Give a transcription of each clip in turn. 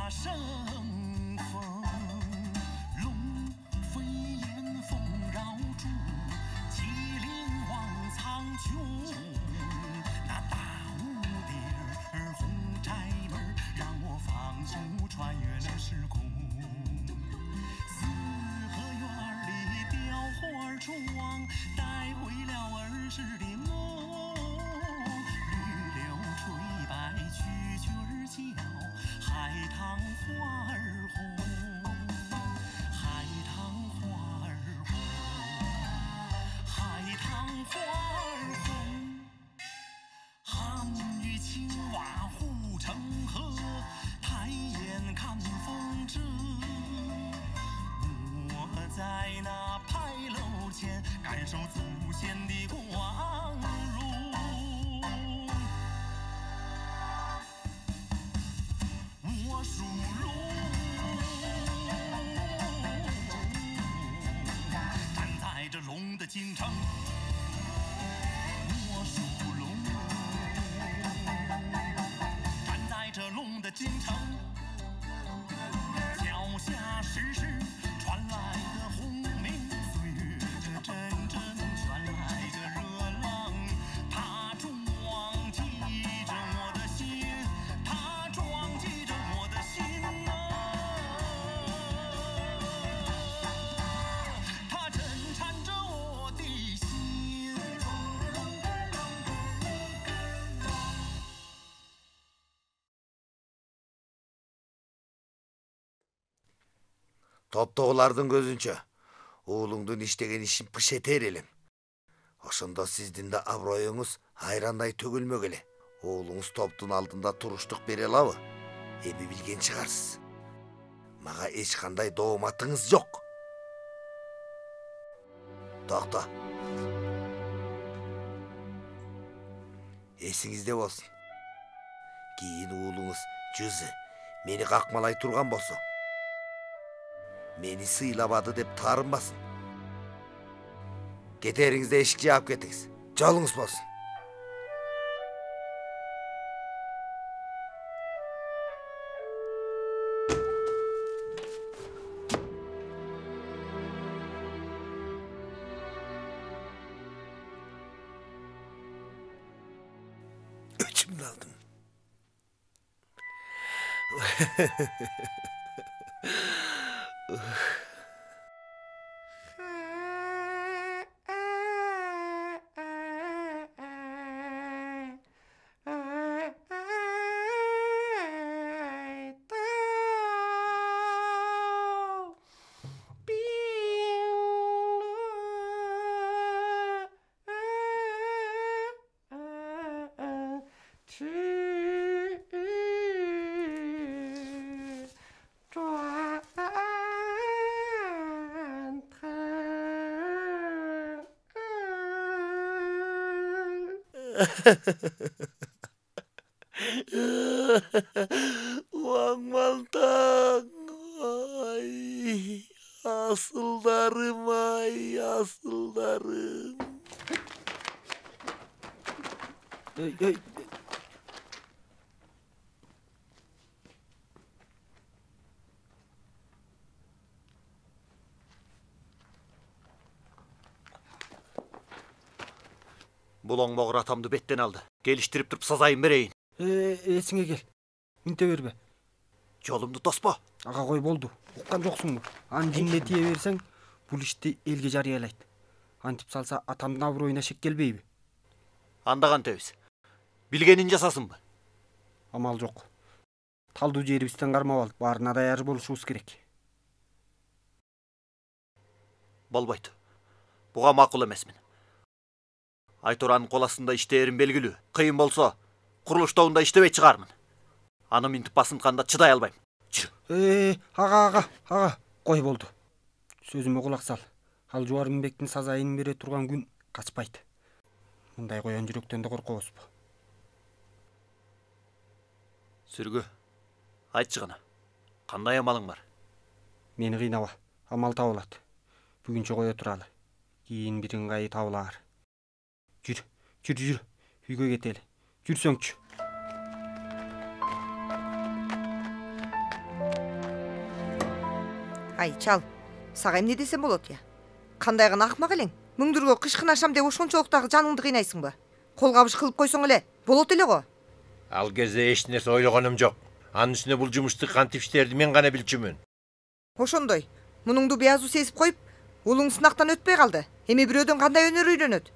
生风，龙飞燕凤绕柱，麒麟望苍穹。那大雾点儿红柴门，让我仿佛穿越了时空。四合院里雕花窗，带回了儿时的梦。绿柳垂白蛐蛐儿叫，海棠花儿红，海棠花儿红，海棠花儿红。汉与青蛙护城河，抬眼看风车。我在那牌楼前，感受祖先的光荣。我属龙，站在这龙的京城。我属龙，站在这龙的京城。脚下时时传来的轰鸣，岁月这阵阵传来的热浪，它撞击着我的心，它撞击着我的心啊，它震颤着我的心。Топтогулардын көзүнчө уулуңдун иштеген ишин пыш этер элем. Ошондо сиздин да аброюңуз айрандай төгүлмөк эле. Уулуңуз топтун алдында туруштук бере алабы? Эми билген чыгарсыз. Мага эч кандай дооматыңыз жок. Токто. Эсиңизде болсун. Кийин уулуңуз Жүзү мени какмалай турган болсо, мени сыйлабады деп таарынбасын. Кетериңизде эшик жаап кетиңиз. Жолуңуз болсун. Öçümünü aldım. Uangmaltang, ay, asıldarım ay, asıldarım. Ey. Бул оңбогур атамды беттен алды. Келиштирип туруп сазайын берейин. Эсиңе кел. Минте бербе. Жолумду тоспо. Ага кой болду. Уккан жоксуңбу? Аны жинге тие берсең, бул ишти элге жарыялайт. Антип салса атамдын аброюна шек келбейби? Анда кантебиз? Билгенин жасасынбы? Амал жок. Талдуу жерибизден кармап алып, баарына даяр болушубуз керек. Болбойт. Буга макул эмесмин. Айторанын кол астында иштээрим белгилүү. Кыйын болсо, курулуш тобунда иштебей чыгармын. Аны минтип басынтканда чыдай албайм. Ага, кой болду. Сөзүмө кулак сал. Ал Жубар Миңбектин сазайын бере турган күн качпайт. Мындай коян жүрөктөн да коркобузбу? Сүргү, айтчы гана. Кандай амалың бар? Мени кыйнаба. Амал табылат. Бүгүнчө кое туралы. Кийин бир ыңгайы табылаар. Жүр. Үйгө кетели. Жүрсөңчү. Ай, чал, сага эмне десем болот я? Кандай гана акмак элең? Мөңдүргө кышкын ашам деп ошончолуктагы жаныңды кыйнайсың ба? Кол кабыш кылып койсоң эле болот эле го. Ал кезде эч нерсе ойлогонум жок. Анын үстүнө бул жумушту кантип иштерди мен гана билчүмүн. Ошондой. Мунуңду биязуу сезип коюп, улуң сынактан өтпөй калды. Эми бирөөдөн кандай өнөр үйрөнөт?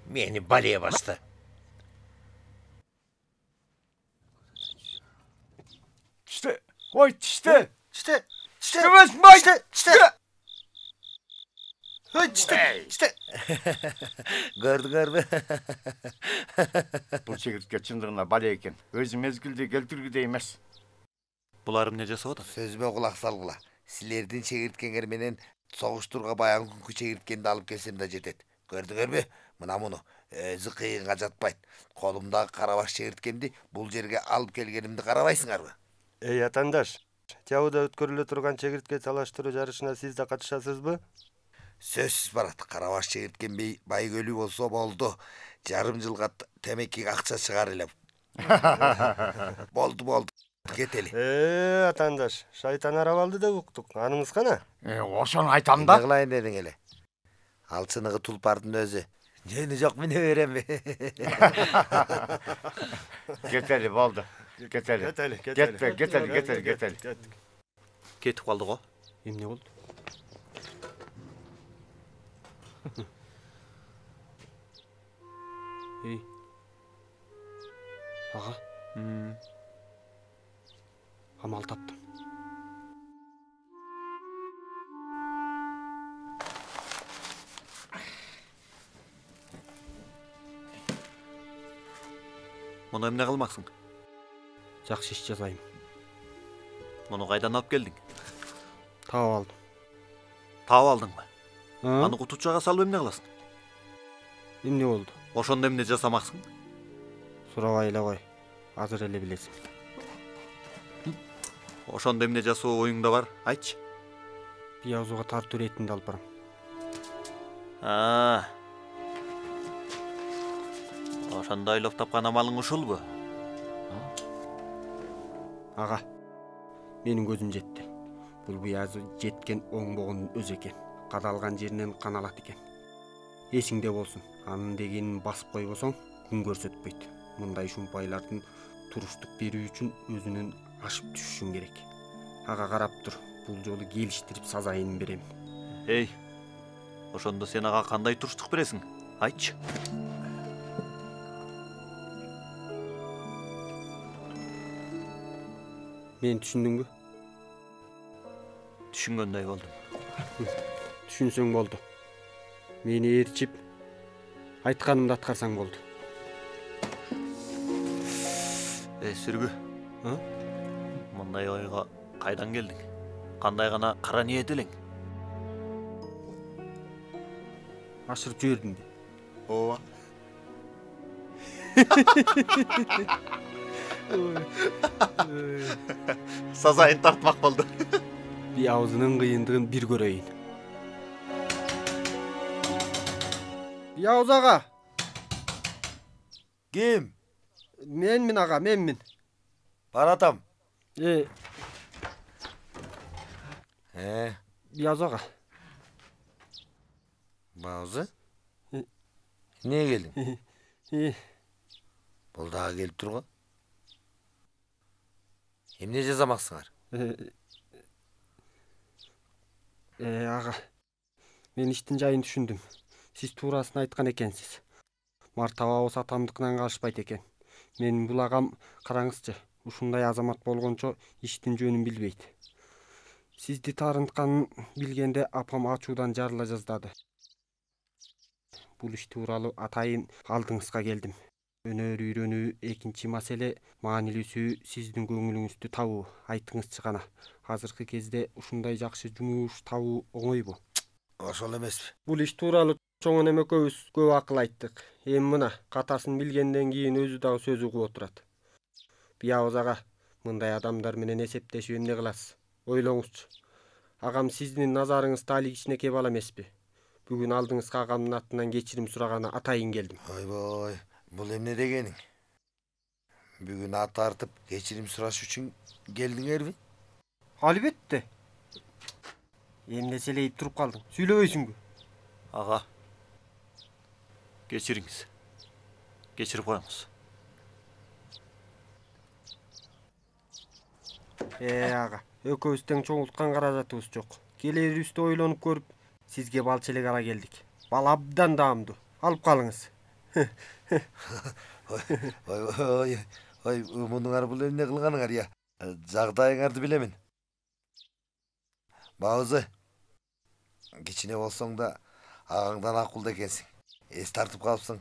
Мени балия басты. Тиште. Ой, тиште. Тиште. Тиште. Кыбышмай. Тиште. Ой, тиште. Көрдүңөрбү? Бул чегиртке чындыгында балия экен. Өзү мезгилде келтиргидей эмес. Булар эмне жасап атат? Сөзүмө кулак салгыла. Силердин чегирткеңер менен согуштурга баягы күнкү чегирткенди алып келсем да жетет. Көрдүңөрбү? Мына муну өзү кыйынга жатпайт. Колумдагы карабаш чегирткемди бул жерге алып келгенимди карабайсыңарбы? Эй, атандаш, Чабыда өткөрүлө турган чегиртке талаштыруу жарышына сиз да катышасызбы? Сөзсүз барат. Карабаш чегирткем байгөлүү болсо болду. Жарым жылга темеки акча чыгар эле. Болду. Кетели. Атандаш, шайтан арабалды деп уктук. Аныңыз кана? Ошону айтам да. Не кылайын дедің эле? Ал чыныгы тулпардын өзү. Жөнү жок мине беремби? Кетели, болду. Кетели. Кетели. Кетип калды го. Эмне болду? Эй. Ага. Амал таптым. Муну эмне кылмаксың? Жакшы иш жасайм. Муну кайдан алып келдиң? Таап алдым. Таап алдыңбы? Аны кутучага салып эмне кыласың? Эмне болду? Ошондо эмне жасамаксың? Сурабай эле кой. Азыр эле билесиң. Ошондо эмне жасоо оюңда бар? Айтчы. Биязууга тартуу иретинде алып барам. Ошондо ойлоп тапкан амалың ушулбу? Ага. Менин көзүм жетти. Бул биязы жеткен оңбогондун өзү экен. Кадалган жеринен каналат экен. Эсиңде болсун. Анын дегенин басып койбосоң, күн көрсөтпөйт. Мындай шумпайлардын туруштук берүү үчүн өзүнөн ашып түшүшүң керек. Ага карап тур. Бул жолу келиштирип сазайын берем. Эй. Ошондо сен ага кандай туруштук бересиң? Айтчы. Мен түшүндүңбү? Түшүнгөндөй болдум. Түшүнсөң болду. Мени ээрчип, айтканымды аткарсаң болду. Сүргү. Мындай ойго кайдан келдиң? Кандай гана кара ниет элең? Ашырып жибердим де. Ооба. Сазайын тартмак болду. Биябызынын кыйындыгын бир көрөйүн. Биябыз ага. Ким? Менмин ага, менмин. Баратам. Биябыз ага. Баузы? Эмне келдиң? Бул дагы келип турган. Эмне жасамаксыңар? Ага. Мен иштин жайын түшүндүм. Сиз туурасын айткан экенсиз. Мартабабыз атамдыкынан калышпайт экен. Менин бул агам, караңызчы, ушундай азамат болгончо иштин жөнүн билбейт. Сизди таарынтканын билгенде апам ачуудан жарыла жаздады. Бул иш тууралуу атайын алдыңызга келдим. Өнөр үйрөнүү экинчи маселе, маанилүүсү сиздин көңүлүңүздү табуу. Айтыңызчы гана, азыркы кезде ушундай жакшы жумуш табуу оңойбу? Ошол эмеспи. Бул иш тууралуу чоң энем экөөбүз көп акыл айттык. Эми мына катасын билгенден кийин өзү дагы сөз угуп отурат. Биябыз ага, мындай адамдар менен эсептешип эмне кыласыз? Ойлоңузчу. Агам сиздин назарыңызды али кичинекей бала эмеспи? Бүгүн алдыңызга агамдын атынан кечирим сураганы атайын келдим. Ойбой, бул эмне дегениң? Бүгүн ат тартып кечирим сураш үчүн келдиңерби? Албетте. Эмне селейип туруп калдың? Сүйлөбөйсүңбү? Аға, кечириңиз. Кечирип коюңуз. Ага, экөөбүздөн чоңулткан каражатыбыз жок. Келээрибизди ойлонуп көрүп, сизге балча эле кара келдик. Бал абдан даамдуу. Алып калыңыз. Ой, мунуңар бул эмне кылганыңар я? Жагдайыңарды билемин. Баузы, кичине болсоң да агаңдан акылды экенсиң. Эс тартып калыпсың.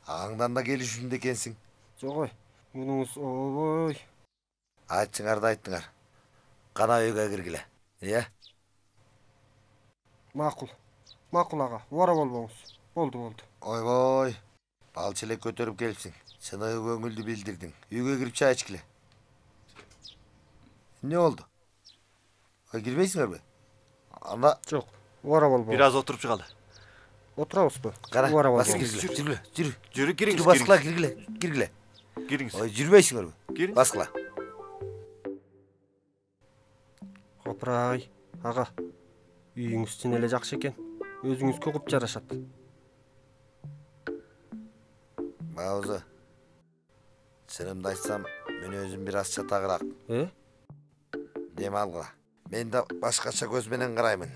Агаңдан да келишимде экенсиң. Жок ой, мунуңуз ой. Айтчыңарды айттыңар. Кана үйгө киргиле. Макул. Макул ага, убара болбоңуз. Болду. Ойбой, балча эле көтөрүп келипсиң. Чыныгы көңүлдү билдирдиң. Үйгө кирип чай ичкиле. Не болду? Кирбейсиңерби? Ана Жок, убара болбоңуз. Бир аз отуруп чыгалы. Отурабызбы? кара, Убара бас болбоңуз. киргиле. Жүрү. Жүрү, кириңиз. Баскыла киргиле. Кириңиз. Ой, жүрбөйсүңөрбү? Кириңиз. Баскыла. Апырай, ага. Үйүңүз чын эле жакшы экен. Өзүңүзгө куп жарашат. Баузы. Чынымды айтсам, мен өзүм бир аз чатагыраак. Дем алгыла. Мен да башкача көз менен караймын.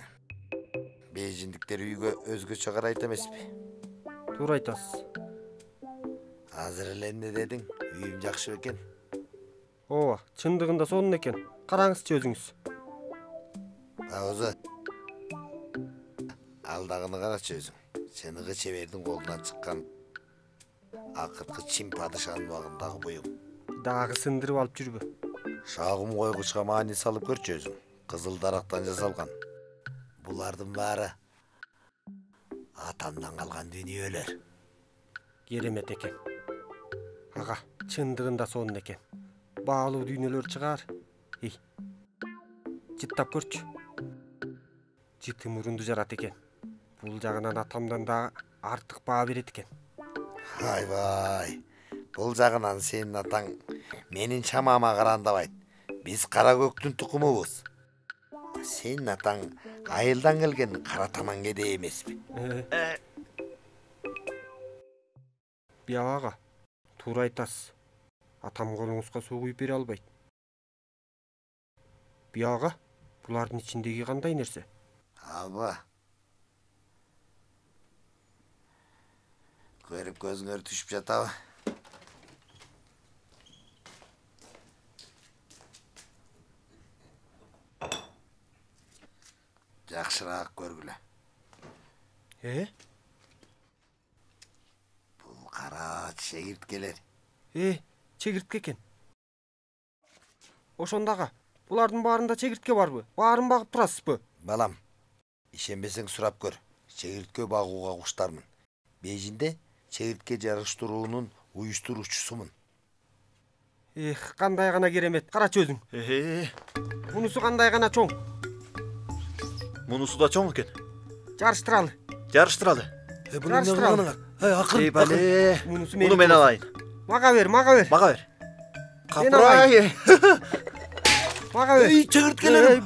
Бейжиндиктер үйгө өзгөчө карайт эмеспи? Туура айтасыз. Азыр эле эмне дедиң? Үйүм жакшы экен. Ооба, чындыгында сонун экен. Караңызчы өзүңүз. Баузы. Алдагыны карачы өзүң. Чыныгы чебердин колунан чыккан акыркы чин падышанын убагындагы буюм. Дагы сындырып алып жүрбө. Шагым койгучка маани салып көрчү өзүң. Кызыл дарактан жасалган. Булардын баары атамдан калган дүнүйөлөр. Керемет экен. Ага, чындыгында сонун экен. Баалуу дүйнөлөр чыгар. Жыттап көрчү. Жыты мурунду жарат экен. Бул жагынан атамдан да артык баа берет экен. Айбай. Бул жагынан сенин атаң менин чамама карандабайт. Биз кара көктүн тукумубуз. Сенин атаң айылдан келген кара таман кедей эмеспи? Бияга, туура айтасыз. Атам колуңузга суу куюп бере албайт. Бияга, булардын ичиндеги кандай нерсе? Аба. Көрүп көзүңөр түшүп жатабы? Жакшыраак көргүлө. Бул кара чегирткелер. Чегиртке экен. Ошондага, булардын баарында чегиртке барбы? Баарын багып турасызбы? Балам, ишенбесең сурап көр. Чегиртке багууга куштармын. Бейжинде чегиртке жарыштыруунун уюштуруучусумун. Кандай гана керемет. Карачы өзүң. Мунусу кандай гана чоң. Мунусу да чоң экен. Жарыштыралы. Акыл. Бале. Муну мен алайын. Мага бер. Капырай. Мага бер. Чегирткелер.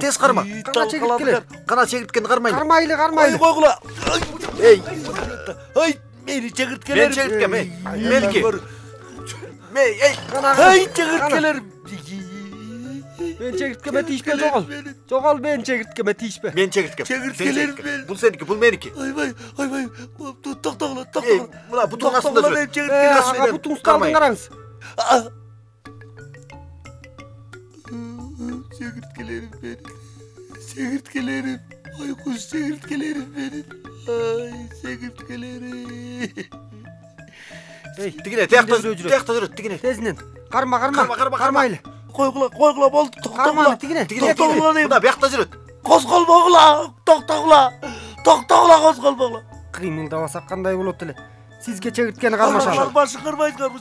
Тез карма. Кана чегирткелер. Кана чегирткени кармайлы. Кармайлы. Койгула. Ай, мени чегирткелер. Мен чегирткем, Мелки. Чегирткелер. Мен чегирткеме тийишпе, жогол мен чегирткеме тийишпе. Мен чегирткем. Чегирткелер. Бул сеники, бул меники. Ойбай. Токтогула. Мына бутун астында жүр. Ага, бутуңузду алдын караңыз. Чегирткелерим. Ой, куш чегирткелерим менин. Ай, чегирткелерим. Тигине, тиякта жүрөт, тигине. Тезинен. Кармайлы. Койгула болду. Карманы тигине. Токтогула дейм. Мына биякта жүрөт. Козголбогула. Токтогула козголбогула. Кыймылдабасак кандай болот эле? Сизге чегирткени кармашалы. Кармайсыңарбы,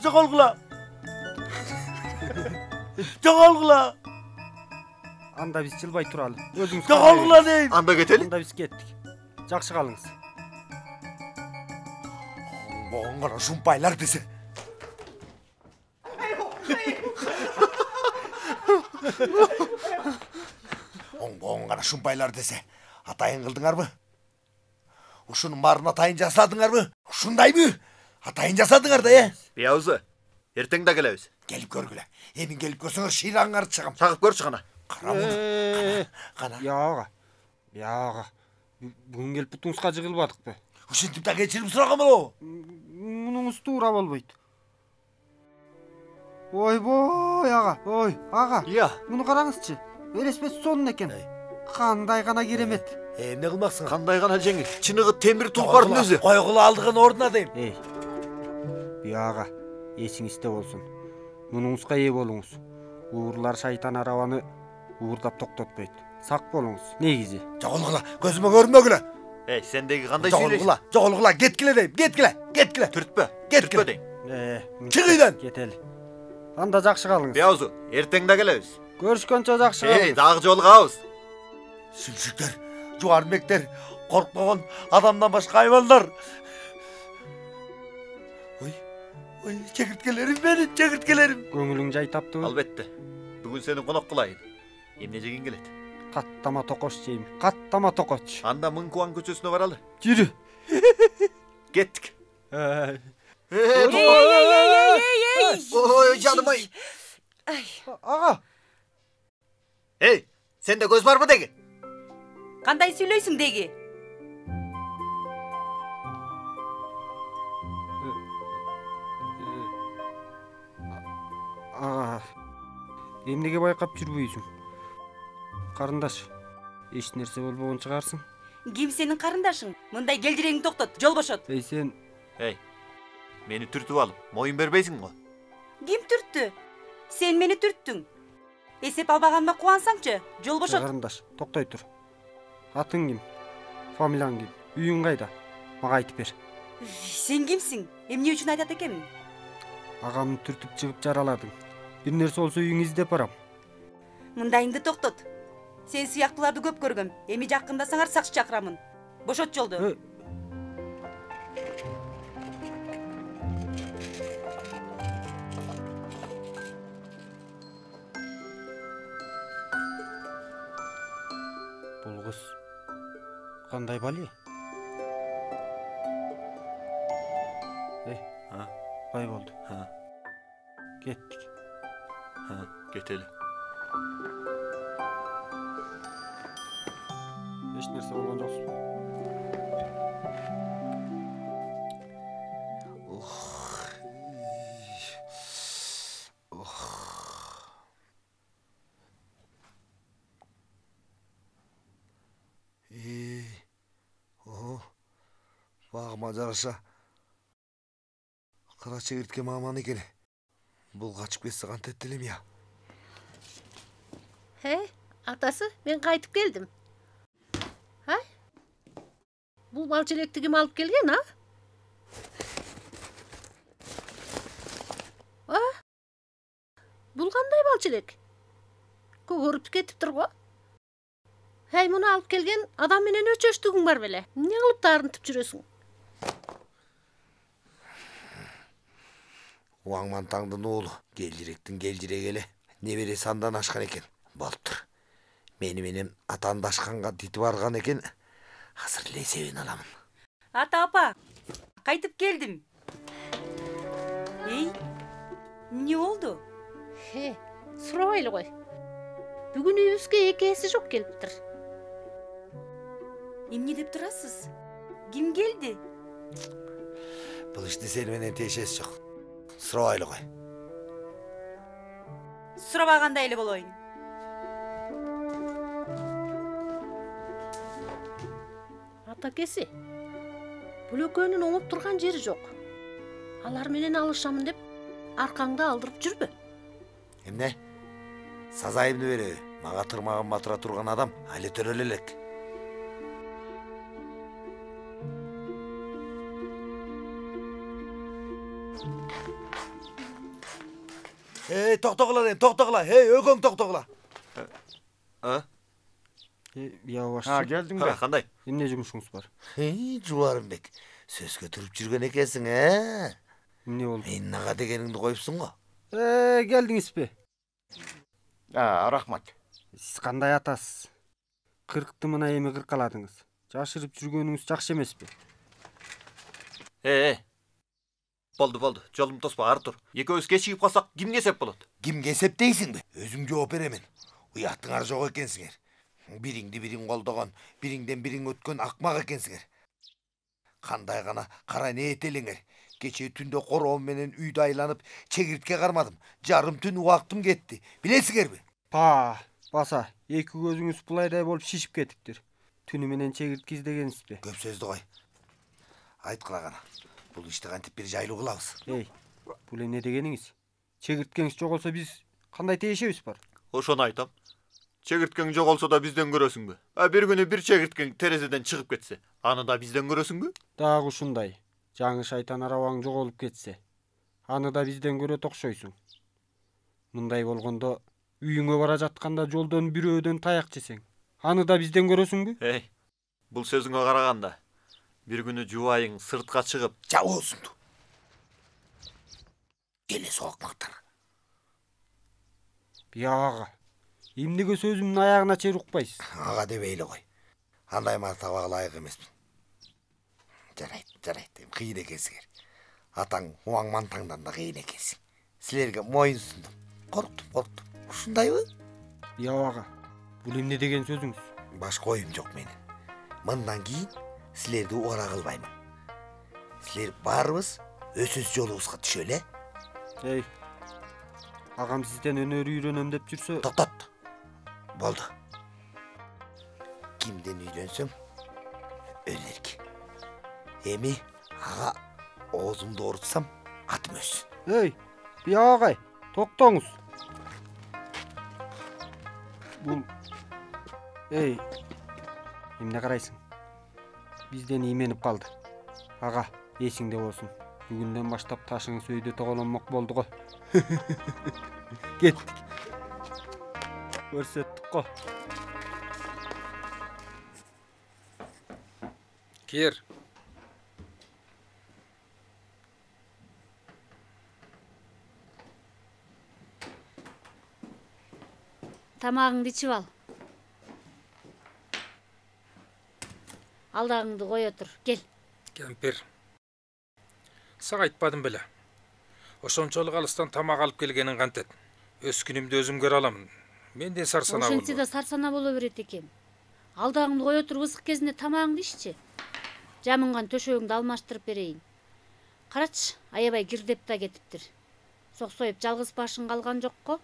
жоголгула. Анда биз жылбай туралы. Өзүңүз Жоголгула дейм. Анда кетели. Анда биз кеттик. Жакшы калыңыз. Моңгора шумпайлар биzi. оңбоң гана шумпайлар десе атайын кылдыңарбы? Ушунун баарын атайын жасадыңарбы? Ушундайбы? Атайын жасадыңар да, Биябызбы? Эртең да келебиз. Келип көргүлө. Эмин келип көрсөңөр шыйраңарды чыгам. Чагып көрчү гана. Кара муну. Кана. Яга. Бүгүн келип бутуңузга жыгылбадыкпы? Ушинтип да кечирим сураган болобу? Мунуңуз туура болбойт. Ойбой, ага. Iya. Муну караңызчы. Элеспес сонун экен. Кандай гана керемет. Эмне кылмаксың? Кандай гана жеңил. Чыныгы темир тулпардын өзү. Койгулу алдыгын ордуна дейм. Бияга, эсиңизде болсун. Мунуңузга ээ болуңуз. Уурлар шайтан арабаны уурдап токтотпойт. Сак болуңуз. Негизи. Жоголгула, көзүмө көрүнбөгүлө. Сендеги кандай сүйлөйсүң? Жоголгула, кеткиле дейм, кеткиле. Түртпө дейм. Чык үйдөн. Кетели. Анда жакшы калыңыз. Биябызбы? Эртең да келебиз. Көрүшкөнчө жакшы калыңыз. Дагы жолугабыз. Сүмшүктөр, жуармектер, коркпогон адамдан башка айбандар. Ой, чегирткелерим менин, чегирткелерим. Көңүлүң жай таптыбы? Албетте. Бүгүн сени конок кылайын. Эмне жегиң келет? Каттама токоч жейм. Каттама токоч. Анда Мыңкуан көчөсүнө баралы. Жүрү. Кеттик. Ой, жаным-ай. Ага. Сенде көз барбы деги? Кандай сүйлөйсүң деги? Эмнеге байкап жүрбөйсүң? Карындаш, эч нерсе болбогон чыгарсың. Ким сенин карындашың? Мындай келжиреңди токтот, жол бошот. Сен Мени түртүп алып, моюн бербейсиң го? Ким түрттү? Сен мени түрттүң. Эсеп албаганыма кубансаңчы, жол бошот. Карындаш, токтой тур. Атың ким? Фамилияң ким? Үйүң кайда? Мага айтып бер. Сен кимсиң? Эмне үчүн айтат экенмин? Агамды түртүп чыгып жараладың. Бир нерсе болсо үйүңө издеп барам. Мындайыңды токтот. Сен сыяктууларды көп көргөм. Эми жакындасаңар сакчы чакырамын. Бошот жолду. Бул кыз кандай бали? Бай болду. Кеттик. Кетели. Эч нерсе болгон жоксузбу? Багыма жараша кара чегиртке маман экен. Бул качып кетсе кантет элем я. Атасы, мен кайтып келдим. Бул бал челекти ким алып келген, Бул кандай бал челек? Көгөрүп кетиптир го. Муну алып келген адам менен өчөштүгүң бар беле? Эмне кылып таарынтып жүрөсүң? Уаңмантаңдын уулу, келжиректин келжиреги эле. Небереси андан ашкан экен. Болуптур. Мени менен атанды ашканга титип барган экен. Азыр эле эсебин аламын. Ата апа, кайтып келдим. Эмне болду? Сурабайлы кой. Бүгүн үйүбүзгө экеси жок келиптир. Эмне деп турасыз? Ким келди? Бул ишти сени менен тиешеси жок. Сурабайлы кой. Сурабагандай эле болоюн. Атакеси, бул экөөнүн оңоп турган жери жок. Алар менен алышамын деп аркаңда алдырып жүрбө. Эмне? Сазайымды береби? Мага тырмагын батыра турган адам али төрөлө элек. Токтогула дейм, токтогула. Өкөң токтогула. Бияба башчы. Келдиң бе? Кандай? Эмне жумушуңуз бар? Жубарымбек. Сөзгө туруп жүргөн экенсиң, Эмне болду? Менин ага дегениңди коюпсуң го. Келдиңизби? Рахмат. Сиз кандай атасыз? Кыркты мына эми кыркаладыңыз. Жашырып жүргөнүңүз жакшы эмеспи? Болду. Жолум тоспа, ары тур. Экөөбүз кечигип калсак, кимге эсеп болот? Кимге эсептейсиңби? Өзүң жооп беремин. Уяттыңар жок экенсиңер. Бириңди бириң колдогон, бириңден бириң өткөн акмак экенсиңер. Кандай гана кара ниет элеңер. Кече түндө короом менен үйдү айланып, чегиртке кармадым. Жарым түн убактым кетти. Билесиңерби? Баса, эки көзүңүз булайдай болуп шишип кетиптир. Түнү менен чегиртке издегенсизби? Көп сөздү кой. Айткыла гана. Бул ишти кантип бир жайлуу кылабыз? Бул эмне дегениңиз? Чегирткеңиз жоголсо биз кандай тиешебиз бар? Ошону айтам. Чегирткең жоголсо да бизден көрөсүңбү? Бир күнү бир чегирткең терезеден чыгып кетсе, аны да бизден көрөсүңбү? Дагы ушундай. Жаңы шайтан арабаң жоголуп кетсе, аны да бизден көрөт окшойсуң. Мындай болгондо үйүңө бара жатканда жолдон бирөөдөн таяк жесең, аны да бизден көрөсүңбү? Бул сөзүңө караганда бир күнү жубайың сыртка чыгып, жабоосуңду. Келе соокмактар. Ага. Эмнеге сөзүмдүн аягына чейин укпайсыз? Ага дебей эле кой. Андай мартабага ылайык эмесмин. Жарайт. Кыйын экенсиңер. Атаң Уаң Мантаңдан да кыйын экенсиң. Силерге моюн сундум. Корктум. Ушундайбы? Ага. Бул эмне деген сөзүңүз? Башка оюм жок менин. Мындан кийин силерди убара кылбаймын. Силер баарыбыз өз жолубузга түшөлү, Агам сизден өнөр үйрөнөм деп жүрсө... Токтот. Болду. Кимден үйрөнсөң өлерки. Эми ага оозумду оорутсам атым өссүн. Агай, токтоңуз. Бул эмне карайсың? Бизден ийменип калды. Ага, эсиңде болсун. Бүгүндөн баштап ташыңыз өйдө тоголонмок болду го. Кеттик. Көрсөттүк го. Кир. Тамагыңды ичип ал. Алдагыңды кой отур. Кел. Кемпир. Сага айтпадым беле. Ошончолук алыстан тамак алып келгениң кантет. Өз күнүмдү өзүм көрө аламын. Менден сарсана болду. Ошентсе да сарсана боло берет экен. Алдагыңды кой отуруп ысык кезинде тамагыңды иччи. Жамынган төшөгүңдү алмаштырып берейин. Карачы, аябай кирдеп да кетиптир. Соксоюп жалгыз башың калган жокко.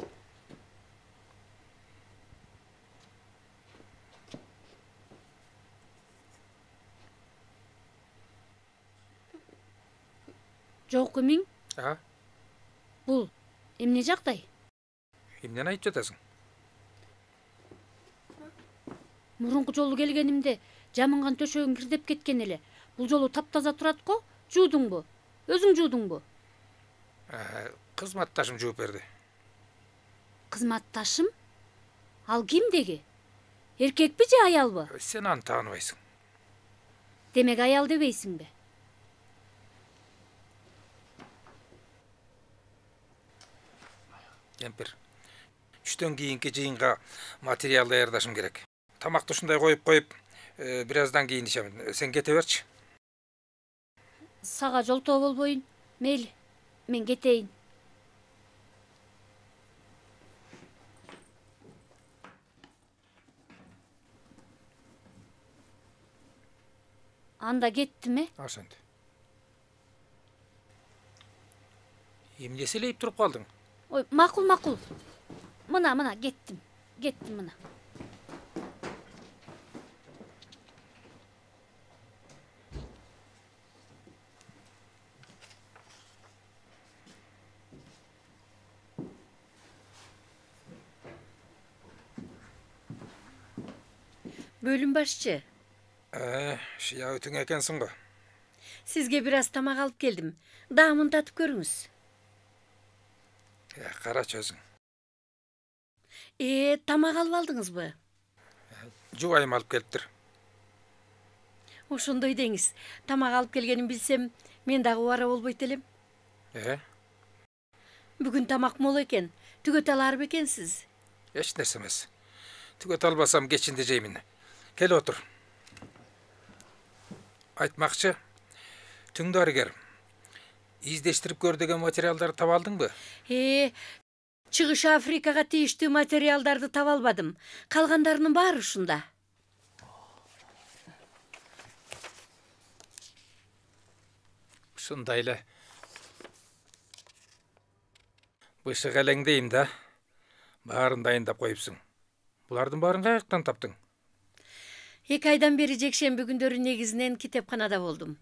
Жок эмиң? Бул эмне жагдай? Эмнени айтып жатасың? Мурунку жолу келгенимде жамынган төшөгүң кирдеп кеткен эле. Бул жолу таптаза турат го. Жуудуңбу? Өзүң жуудуңбу? Кызматташым жууп берди. Кызматташым? Ал кимдеги? Эркекпи же аялбы? Сен аны тааныбайсың. Демек аял дебейсиңби? Кемпир, түштөн кийинки жыйынга материал даярдашым керек. Тамакты ушундай коюп, бир аздан кийин ичемин. Сен кете берчи. Сага жолтоо болбойын. Мейли, мен кетейин. Анда кеттиме? Ошентип. Эмне селейип туруп калдың? Ой, макул. Мына, кеттим мына. Бөлүм башчы. Шиябытың экенсиң го. Сизге бир аз тамак алып келдим. Даамын татып көрүңүз. Карачы өзүң. Тамак алып алдыңызбы? Жубайым алып келиптир. Ошондой деңиз. Тамак алып келгенин билсем, мен дагы убара болбойт элем. Бүгүн тамак мол экен. Түгөт алар бекенсиз? Эч нерсе эмес. Түгөт албасам кечинде жеймин. Кел отур. Айтмакчы, түң дарыгер. Издештирип көр деген материалдарды таба алдыңбы? Чыгыш Африкага тийиштүү материалдарды таба албадым. Калгандарынын баары ушунда. Ушундай эле. Бышык элеңдейм да. Баарын дайындап коюпсуң. Булардын баарын каяктан таптың? 2 айдан бери жекшемби күндөрү негизинен китепканада болдум.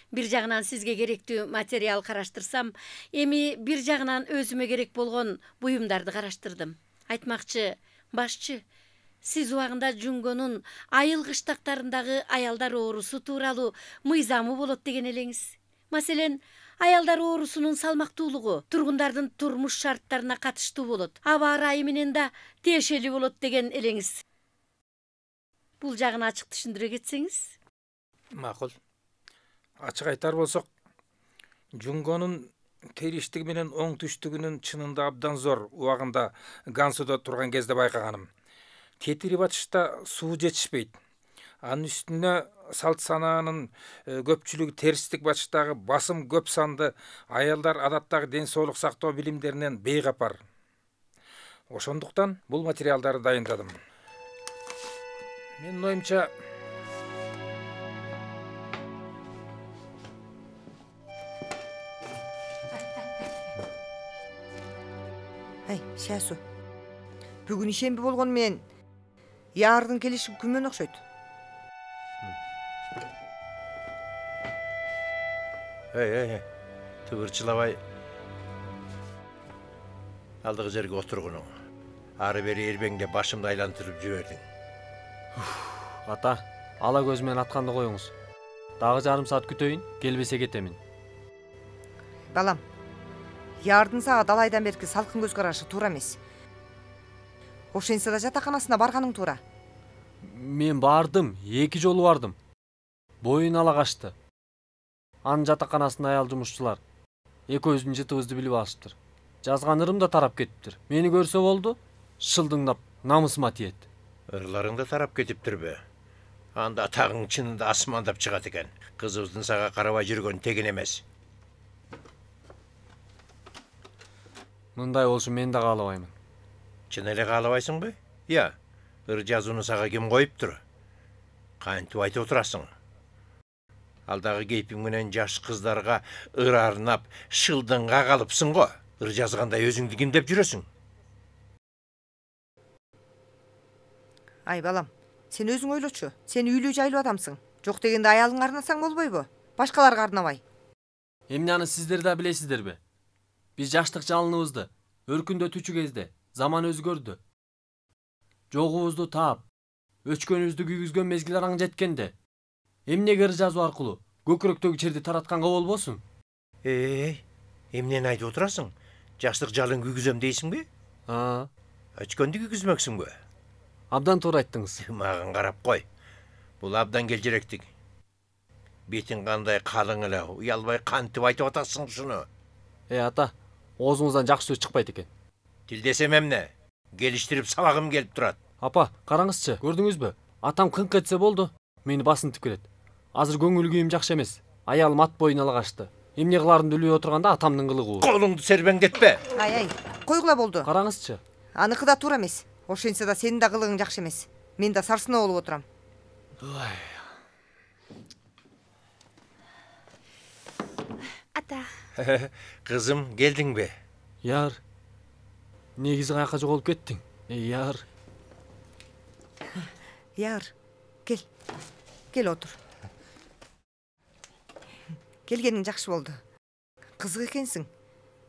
Бир жагынан сизге керектүү материал караштырсам, эми бир жагынан өзүмө керек болгон буюмдарды караштырдым. Айтмакчы, башчы, сиз убагында Жунгонун айыл кыштактарындагы аялдар оорусу тууралуу мыйзамы болот деген элеңиз. Маселен, аялдар оорусунун салмактуулугу тургундардын турмуш шарттарына катыштуу болот. Аба ырайы менен да тиешелүү болот деген элеңиз. Бул жагын ачык түшүндүрө кетсеңиз? Макул. Ачык айтар болсок, Жунгонун териштиги менен оң түштүгүнүн чынында абдан зор убагында Гансуда турган кезде байкаганым. Тетири батышта суу жетишпейт. Анын үстүнө салт санаанын көпчүлүгү терстик батыштагы басым көп санды аялдар адаттагы ден соолук сактоо билимдеринен бейкапар. Ошондуктан бул материалдарды дайындадым. Менин оюмча, Шасу. Бүгүн ишемби болгону менен Яардын келиши күмөн окшойт. Тыбырчылабай. Алдыгы жерге отургуну. Ары бери эрбеңде башымды айлантырып жибердиң. Ата, ала көз менен атканды коюңуз. Дагы жарым саат күтөйүн, келбесе кетемин. Балам, Яардын сага далайдан берки салкын көз карашы туура эмес. Ошентсе да жатаканасына барганың туура. Мен бардым, 2 жолу бардым. Боюн ала качты. Анын жатаканасында аял жумушчулар экөөбүздүн жытыбызды билип алыштыр. Жазган ырым да тарап кетиптир. Мени көрсө болду, шылдыңдап намысыма тиет. Ырларың да тарап кетиптирби? Анда тагың чынында асмандап чыгат экен. Кызыбыздын сага карабай жүргөн тегин эмес. Мындай болушун мен да каалабаймын. Чын эле каалабайсыңбы? Ыр жазууну сага ким коюптур? Кантип айтып отурасың? Алдагы кейпиң менен жаш кыздарга ыр арнап, шылдыңга калыпсың го. Ыр жазгандай өзүңдү ким деп жүрөсүң? Ай балам, сен өзүң ойлочу. Сен үйлүү жайлуу адамсың. Жок дегенде аялыңа арнасаң болбойбу? Башкаларга арнабай. Эмне аны сиздер да билесиздерби? Биз жаштык жалыныбызды өркүндөтүүчү кезде заман өзгөрдү. Жогубузду таап, өчкөнүбүздү күйгүзгөн мезгил араң жеткенде, эмнеге ыр жазуу аркылуу көкүрөктөгү черди таратканга болбосун? Эмнени айтып отурасың? Жаштык жалын күйгүзөм дейсиңби? Өчкөндү күйгүзмөксүңбү? Абдан туура айттыңыз. Маған карап кой. Бул абдан келжеректик. Бетиң кандай калың эле, уялбай кантип айтып атасың ушуну? Ата, оозуңуздан жакшы сөз чыкпайт экен. Тилдесем эмне? Келиштирип сабагым келип турат. Апа, караңызчы, көрдүңүзбү? Атам кыңк этсе болду, мени басынтып келет. Азыр көңүл күйүм жакшы эмес. Аялым ат боюн ала качты. Эмне кыларымды билбей отурганда атамдын кылыгы. Колуңду сербеңдетпе. Ай, койгула болду. Караңызчы. Аныкы да туура эмес. Ошентсе да сенин да кылыгың жакшы эмес. Мен да сарсыноо болуп отурам. Ата. Кызым, келдиңби? Яр. Негизи каяка жоголуп кеттиң? Яр. Яр, кел. Кел отур. Келгениң жакшы болду. Кызык экенсиң.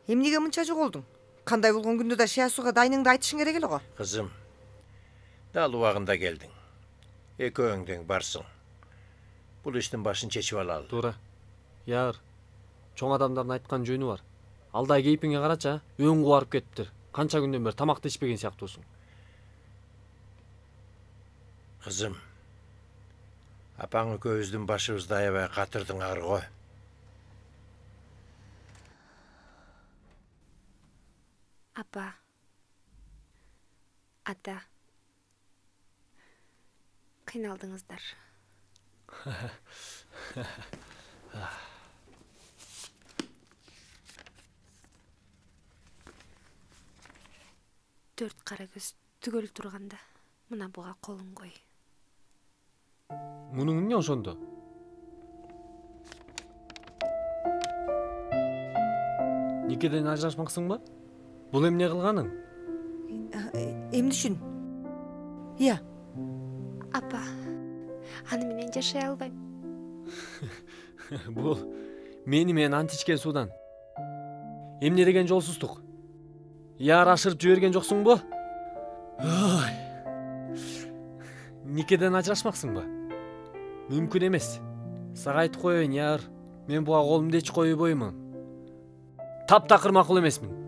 Эмнеге мынча жоголдуң? Кандай болгон күндө да Шиасуга дайныңды айтышың керек эле го. Кызым, дал убагында келдиң. Экөөң тең барсың. Бул иштин башын чечип алалы. Туура. Яр, чоң адамдардын айткан жөнү бар. Алдай кейпиңе карачы, өң кубарып кетиптир. Канча күндөн бери тамакты ичпеген сыяктуусуң. Кызым, апаң экөөбүздүн башыбызды аябай катырдың ары го. Апа. Ата. кыйналдыңыздар. Төрт кара көз түгөл турганда мына буга колуң кой. Мунун эмне ошондо? Никеден ажырашмаксыңбы? Бул эмне кылганың? Эмне үчүн? Ия. Апа, аны менен жашай албайм. Бул мени менен ант ичкен суудан. Эмне деген жолсуздук? Яр ашырып жиберген жоксуңбу? Ой. Никеден ажырашмаксыңбы? Мүмкүн эмес. Сага айтып коеюн, яр. Мен буга колумду эч койбоймун. Таптакыр макул эмесмин.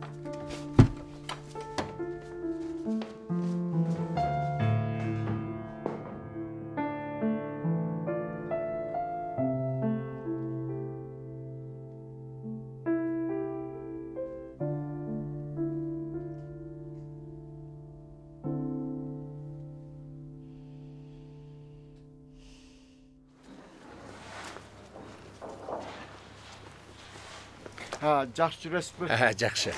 Жакшы жүрөсүзбү? Жакшы.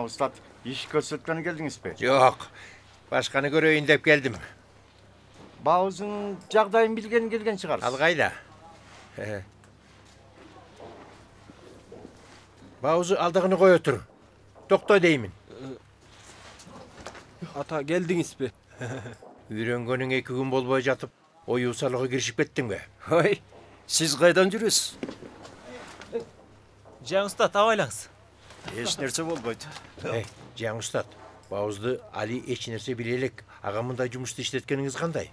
Устат, иш көрсөткөнү келдиңизби? Жок. Башканы көрөйүн деп келдим. Баузун жагдайын билген келген чыгарсыз. Ал кайда? Баузу алдыгыны кое тур. Токто деймин. Ата, келдиңизби? Үйрөнгөнүң 2 күн болбой жатып, оюусалыгы киришип кеттиңби? Ой, сиз кайдан жүрөсүз? Жаң устат, абайлаңыз. Эч нерсе болбойт. Жаң устат, Баузду Али эч нерсе биле элек. Ага мындай жумушту иштеткениңиз кандай?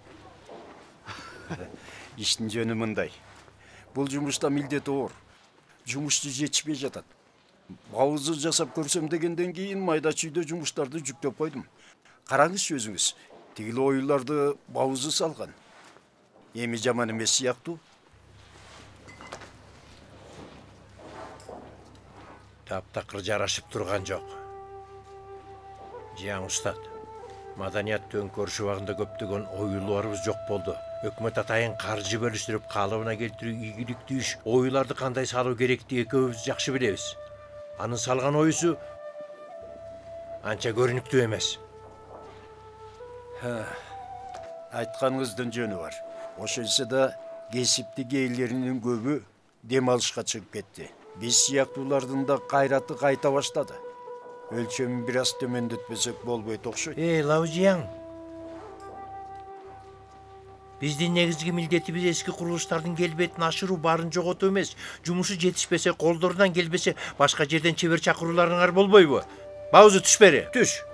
Иштин жөнү мындай. Бул жумушта милдет оор. Жумушчу жетишпей жатат. Баузу жасап көрсөм дегенден кийин майда чүйдө жумуштарды жүктөп койдум. Караңызчы өзүңүз. Тигил оюларды Баузу салган. Эми жаман эмес сыяктуу. Таптакыр жарашып турган жок. Жаң устат, маданият төңкөрүш убагында көптөгөн оюларыбыз жок болду. Өкмөт атайын каржы бөлүштүрүп калыбына келтирүү ийгиликтүү иш. Оюларды кандай салуу керекти экөөбүз жакшы билебиз. Анын салган оюсу анча көрүнүктүү эмес. Айтканыңыздын жөнү бар. Ошентсе да кесиптик ээлеринин көбү дем алышка чыгып кетти. Биз сыяктуулардын да кайраты кайта баштады. Өлчөмүн бир аз төмөндөтпөсөк болбойт окшойт. Лаужияң. Биздин негизги милдетибиз эски курулуштардын келбетин ашыруу, барын жоготуу эмес. Жумушу жетишпесе, колдорунан келбесе, башка жерден чебер чакырууларыңар болбойбу? Баузу түш бери, түш.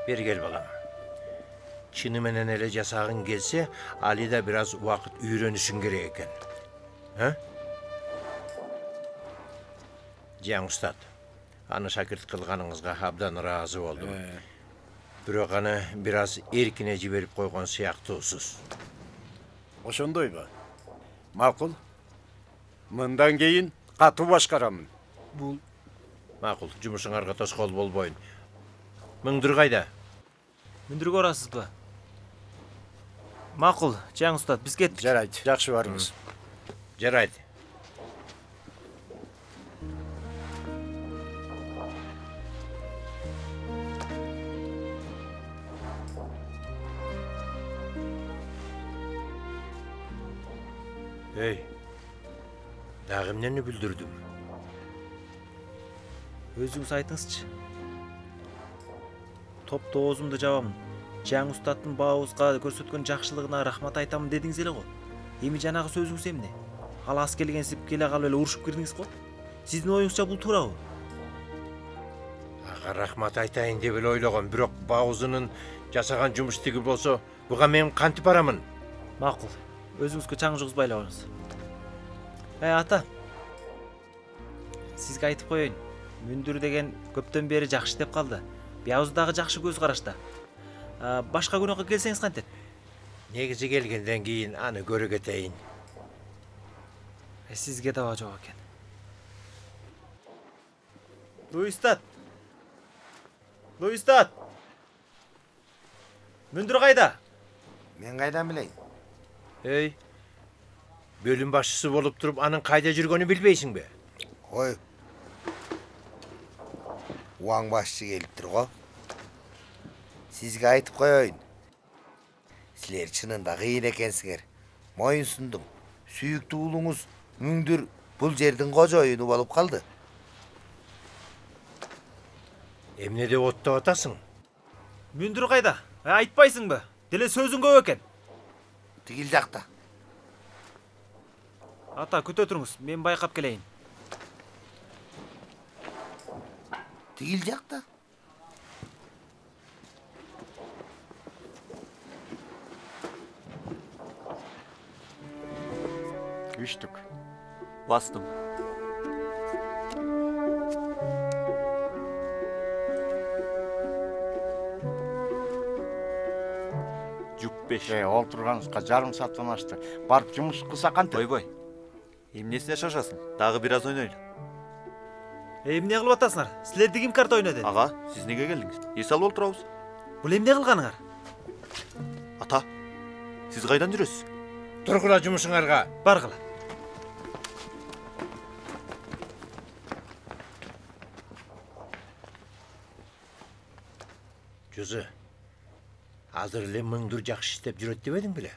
Бери кел балам. Чыны менен эле жасагың келсе, Али да бир аз убакыт үйрөнүшүң керек экен. Жаң устат, аны шакирт кылганыңызга абдан ыраазы болдум. Бирок аны бир аз эркине жиберип койгон сыяктуусуз. Ошондойбу? Макул. Мындан кийин катуу башкарамын. Бул макул, жумушуңарга тоскоол болбойн. Мөңдүр кайда? Мөңдүргө барасызбы? Макул, Жаң устат, биз кеттик. Жарайт, жакшы барыңыз. Жарайт. Дагы эмнени билдирдим? Өзүңүз айтыңызчы. Топто оозумду жабамын. Жаң устаттын Баузга көрсөткөн жакшылыгына рахмат айтамын дедиңиз эле го. Эми жанагы сөзүңүз эмне? Ал ас келгенсип келе калып эле урушуп кирдиңиз го. Сиздин оюңузча бул туурабы? Ага рахмат айтайын деп эле ойлогом, бирок Баузунун жасаган жумуш тиги болсо, буга мен кантип барамын? Макул. Өзүңүзгө чаң жугузбай эле коюңуз. Ата. Сизге айтып коеюн. Мөңдүр деген көптөн бери жакшы деп калды. Бияз дагы жакшы көз карашта. Башка күнөккө келсеңиз кантет? Негизи келгенден кийин аны көрө кетейин. Сизге даба жок экен. Луистат. Луистат. Мүндүр кайда? Мен кайдан билейин? Ey, bölüm başçısı bolup turup anın kayda жүргөнүн билбейсиңби? Ой. Уаң башчы келиптир го. Сизге айтып коеюн. Силер чынында кыйын экенсиңер. Моюн сундум. Сүйүктүү уулуңуз Мүңдүр бул жердин кожоюну болуп калды. Эмне деп оттоп атасың? Мүндүр кайда? Айтпайсыңбы? Деле сөзүң көп экен. Тигил жакта. Ата, күтө туруңуз. Мен байкап келейин. Тигил жакта. Үчтүк. Бастым. Жүк 5. Олтурганыңызга жарым сааттан ашты. Барып жумуш кылса кантип? Ойбой. Эмнесине шашасың? Дагы бир аз ойнойлу. Эмне кылып атасыңар? Силерди ким карта ойноду? Ага, сиз неге келдиңиз? Эс алып олтурабыз. Бул эмне кылганыңар? Ата, сиз кайдан жүрөсүз? Тургула жумушуңарга. Баргыла. Жүзү. Азыр эле Мүңдүр жакшы иштеп жүрөт дебедиң беле?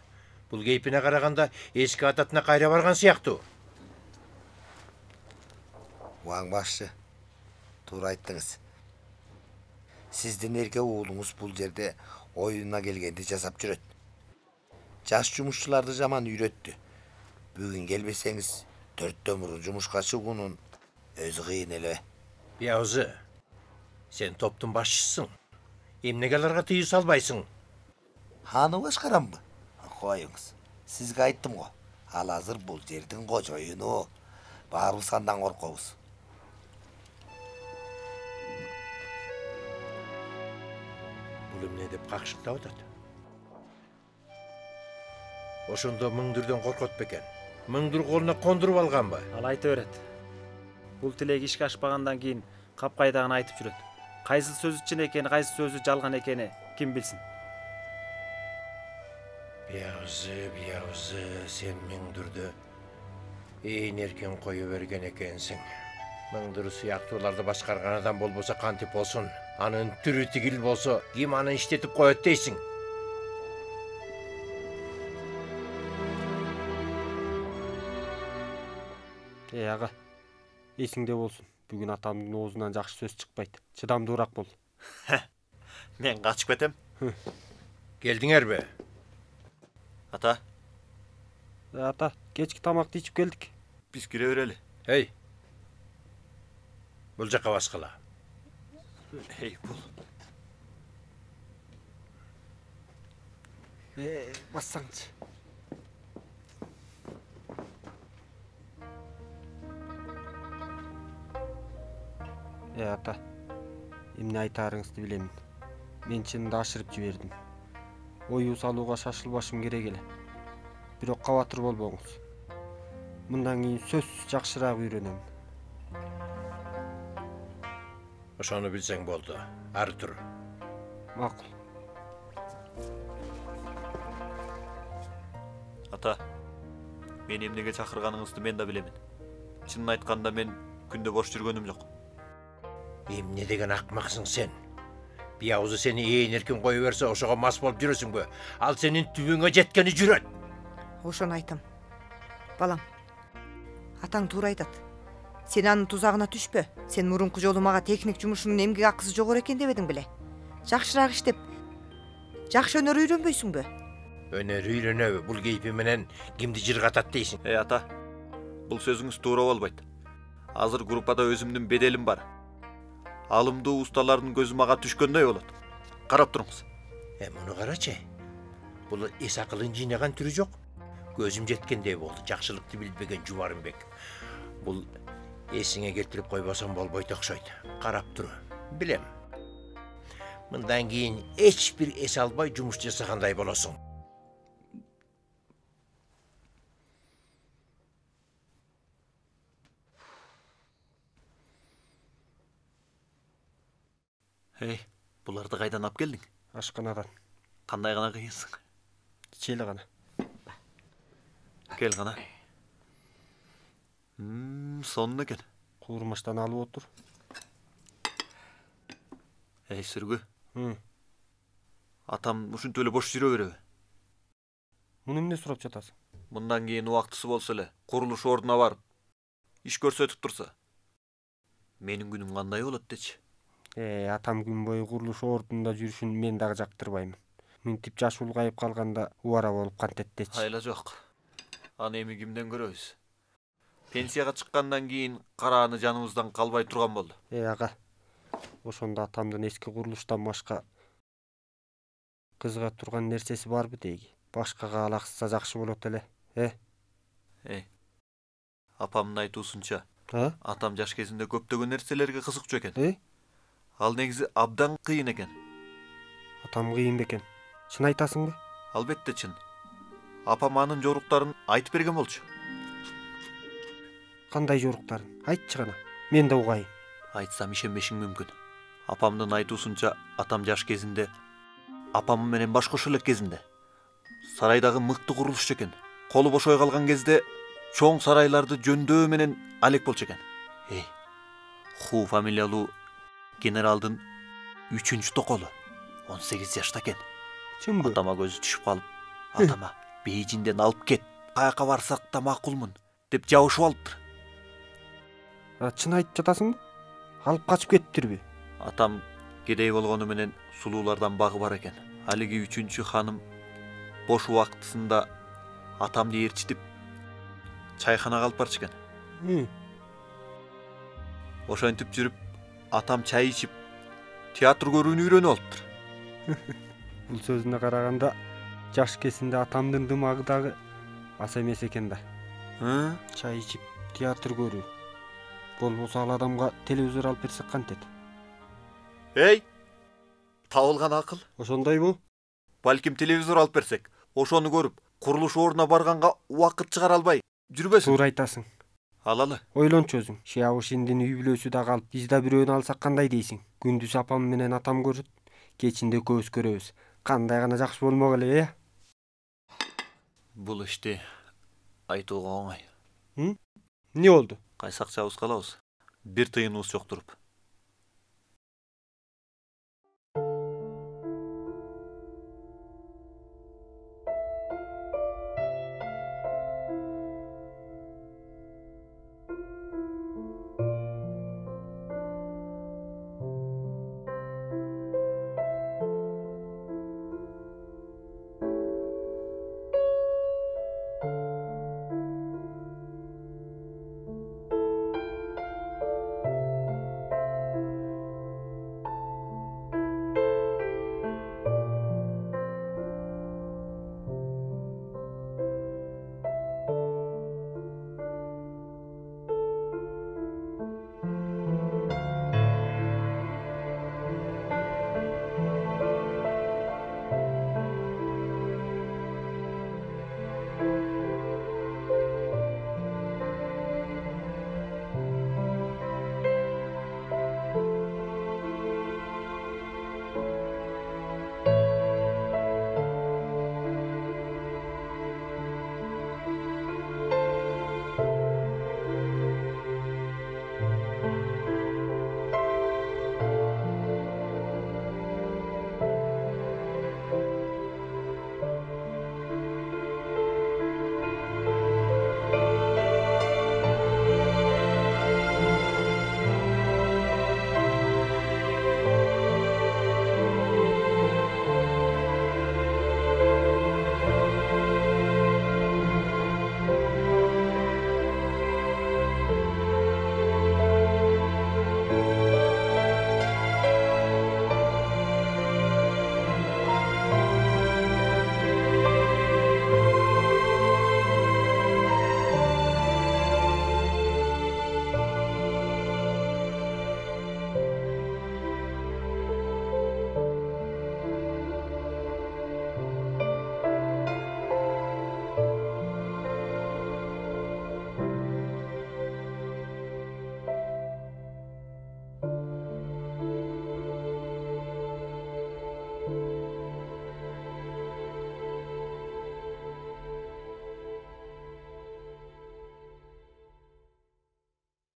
Бул кейпине караганда эски ататына кайра барган сыяктуу. Уаң башчы, туура айттыңыз. Сиздин эрке уулуңуз бул жерде оюна келгенди жасап жүрөт. Жаш жумушчуларды жаман үйрөттү. Бүгүн келбесеңиз, 4 мурун жумушка чыгуунун өзү кыйын эле. Биязы, сен топтун башчысың. Эмнеге аларга тыюу салбайсың? Аны башкарамбы? Коюңуз. Сизге айттым го. Ал азыр бул жердин кожоюну. Баарыбыз андан коркобуз. Бул эмне деп какшыктап атат? Ошондо Мүңдүрдөн коркот бекен. Мүңдүр колуна кондуруп алганбы? Ал айта берет. Бул тилек ишке ашпагандан кийин капкайдаган айтып жүрөт. Кайсы сөзү чын экени, кайсы сөзү жалган экени ким билсин? Биязы, сен Мүңдүрдү ээн эркен кое берген экенсиң. Мүңдүр сыяктууларды башкарган адам болбосо кантип болсун? Анын түрү тигил болсо, ким аны иштетип коет дейсиң? Ага. Эсиңде болсун. Бүгүн атамдын оозунан жакшы сөз чыкпайт. Чыдамдуураак бол. Мен качып кетем. Келдиңерби? Ата. Ата, кечки тамакты ичип келдик. Биз кире берели. Эй. Бул жакка баскыла. Эй, бул. Бассаңчы. Ата, эмне айтаарыңызды билемин. Мен чынында ашырып жибердим. Оюу салууга шашылбашым керек эле. Бирок кабатыр болбоңуз. Мындан кийин сөзсүз жакшыраак үйрөнөм. Ошону билсең болду. Ары тур. Макул. Ата, мен эмнеге чакырганыңызды мен да билемин. Чынын айтканда мен күндө бош жүргөнүм жок. Эмне деген акмаксың сен? Биязы сени ээн эркен кое берсе, ошого мас болуп жүрөсүңбү? Ал сенин түбүңө жеткени жүрөт. Ошону айтам. Балам, атаң туура айтат. Сен анын тузагына түшпө. Сен мурунку жолу мага техник жумушунун эмгек акысы жогору экен дебедиң беле? Жакшыраак иштеп, жакшы өнөр үйрөнбөйсүңбү? Өнөр үйрөнөбү? Бул кейпи менен кимди жыргатат дейсиң? Ата, бул сөзүңүз туура болбойт. Азыр группада өзүмдүн беделим бар. Алымдуу усталардын көзү мага түшкөндөй болот. Карап туруңуз. Муну карачы. Бул эс акылын жыйнаган түрү жок. Көзүм жеткендей болду. Жакшылыкты билбеген Жубарымбек. Бул эсиңе келтирип койбосом болбойт окшойт. Карап тур. Билем. Мындан кийин эч бир эс албай жумуш жасагандай болосуң. Эй, буларды кайдан алып келдиң? Ашканадан. Кандай гана кыйынсың? Ичели гана. Кел гана. Сонун экен. Куурмаштан алып отур. Эй, Сүргү. Hı. Атам ушинтип эле бош жүрө береби? Муну эмне сурап жатасың? Мындан кийин убактысы болсо эле курулуш ордуна барып иш көрсөтүп турса, менин күнүм кандай болот дечи. Атам күн бою курулуш ордунда жүрүшүн мен дагы жактырбаймын. Мынтип жашы улгайып калганда убара болуп кантет дечи. Айла жок. Аны эми кимден көрөбүз? Пенсияга чыккандан кийин карааны жаныбыздан калбай турган болду. Ага. Ошондо атамдын эски курулуштан башка кызыга турган нерсеси барбы дейги? Башкага алаксызса жакшы болот эле, Апамдын айтуусунча, А? атам жаш кезинде көптөгөн нерселерге кызыкчу экен. Ал негизи абдан кыйын экен. Атам кыйын бекен. Чын айтасыңбы? Албетте чын. Апам анын жоруктарын айтып берген болчу. Кандай жоруктарын? Айтчы гана. Мен да угайын. Айтсам ишенбешиң мүмкүн. Апамдын айтуусунча, атам жаш кезинде, апам менен баш кошо элек кезинде сарайдагы мыкты курулушчу экен. Колу бошой калган кезде чоң сарайларды жөндөө менен алек болчу экен. Ху фамилиялуу генералдын 3-чү токолу 18 жашта экен. Чынбы? Атама көзү түшүп калып, атама Бейжиңден алып кет, каяка барсак да макулмун деп жабышып алыптыр. Чын айтып жатасыңбы? Алып качып кетиптирби? Атам кедей болгону менен сулуулардан багы бар экен. Алиги 3-чү ханым бош убактысында атамды ээрчитип чайханага алып барчу экен. Ошентип жүрүп, атам чай ичип, театр көрүүнү үйрөнүп алыптыр. Бул сөзүнө караганда жаш кезинде атамдын дымагы дагы аз эмес экен да. Чай ичип, театр көрүү. Болбосо ал адамга телевизор алып берсек кантет? Табылган акыл. Ошондойбу? Балким телевизор алып берсек, ошону көрүп, курулуш ордуна барганга убакыт чыгара албай жүрбөсүн. Туура айтасың. Алалы. Ойлончу өзүң. Шиябышиндин үй бүлөсү да калып, биз да бирөөнү алсак кандай дейсиң? Күндүз апам менен атам көрөт, кечинде көз көрөбүз. Кандай гана жакшы болмок эле, Бул ишти айтууга оңой. Не болду? Кайсак жабыс калабыз. Бир тыйыныбыз жок туруп.